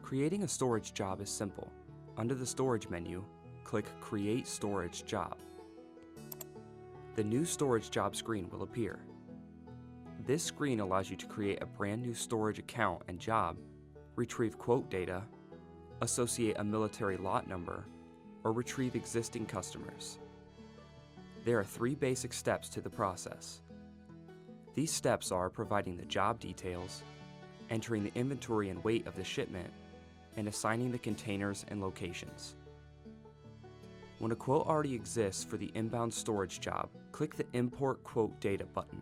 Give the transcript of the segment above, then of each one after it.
Creating a storage job is simple. Under the Storage menu, click Create Storage Job. The new storage job screen will appear. This screen allows you to create a brand new storage account and job, retrieve quote data, associate a military lot number, or retrieve existing customers. There are 3 basic steps to the process. These steps are providing the job details, entering the inventory and weight of the shipment, and assigning the containers and locations. When a quote already exists for the inbound storage job, click the Import Quote Data button.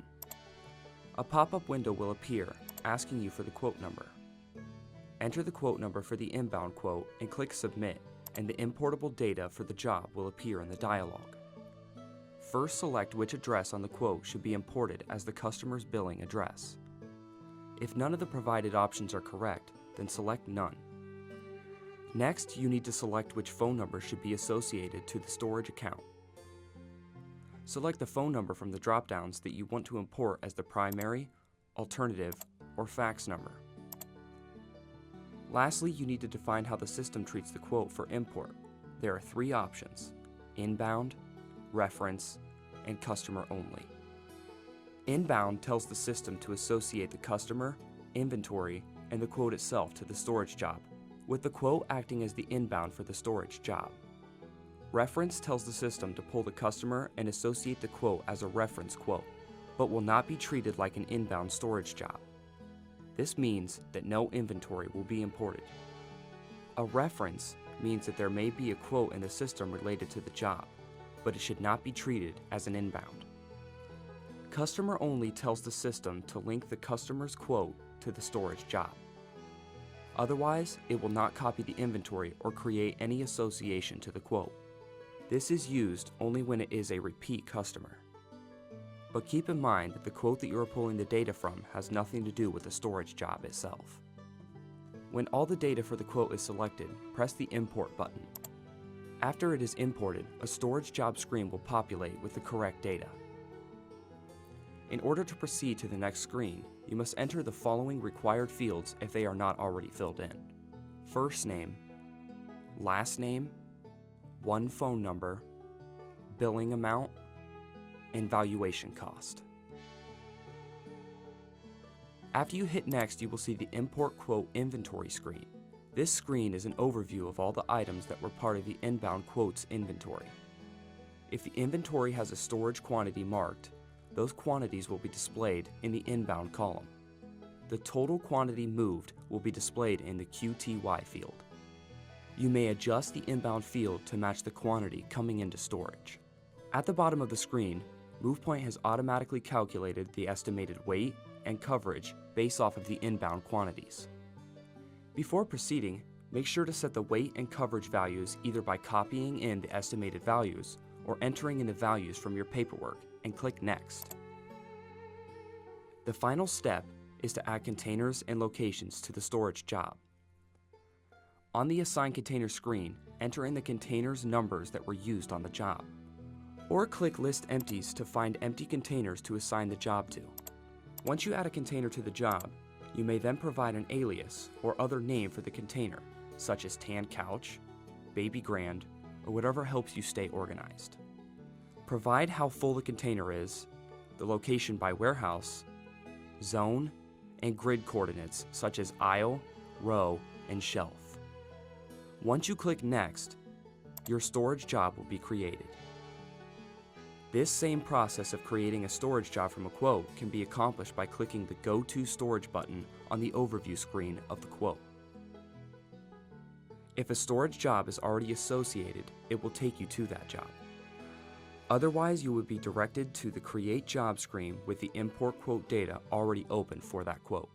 A pop-up window will appear asking you for the quote number. Enter the quote number for the inbound quote and click Submit, and the importable data for the job will appear in the dialog. First, select which address on the quote should be imported as the customer's billing address. If none of the provided options are correct, then select None. Next, you need to select which phone number should be associated to the storage account. Select the phone number from the drop-downs that you want to import as the primary, alternative, or fax number. Lastly, you need to define how the system treats the quote for import. There are 3 options: inbound, reference, and customer only. Inbound tells the system to associate the customer, inventory, and the quote itself to the storage job, with the quote acting as the inbound for the storage job. Reference tells the system to pull the customer and associate the quote as a reference quote, but will not be treated like an inbound storage job. This means that no inventory will be imported. A reference means that there may be a quote in the system related to the job, but it should not be treated as an inbound. Customer only tells the system to link the customer's quote to the storage job. Otherwise, it will not copy the inventory or create any association to the quote. This is used only when it is a repeat customer. But keep in mind that the quote that you are pulling the data from has nothing to do with the storage job itself. When all the data for the quote is selected, press the Import button. After it is imported, a storage job screen will populate with the correct data. In order to proceed to the next screen, you must enter the following required fields if they are not already filled in: first name, last name, 1 phone number, billing amount, and valuation cost. After you hit Next, you will see the Import Quote Inventory screen. This screen is an overview of all the items that were part of the inbound quote's inventory. If the inventory has a storage quantity marked, those quantities will be displayed in the inbound column. The total quantity moved will be displayed in the QTY field. You may adjust the inbound field to match the quantity coming into storage. At the bottom of the screen, MovePoint has automatically calculated the estimated weight and coverage based off of the inbound quantities. Before proceeding, make sure to set the weight and coverage values either by copying in the estimated values or entering in the values from your paperwork and click Next. The final step is to add containers and locations to the storage job. On the Assign Container screen, enter in the containers numbers that were used on the job, or click List Empties to find empty containers to assign the job to. Once you add a container to the job, you may then provide an alias or other name for the container, such as Tan Couch, Baby Grand, or whatever helps you stay organized. Provide how full the container is, the location by warehouse, zone, and grid coordinates such as aisle, row, and shelf. Once you click Next, your storage job will be created. This same process of creating a storage job from a quote can be accomplished by clicking the Go To Storage button on the overview screen of the quote. If a storage job is already associated, it will take you to that job. Otherwise, you would be directed to the Create Job screen with the Import Quote data already open for that quote.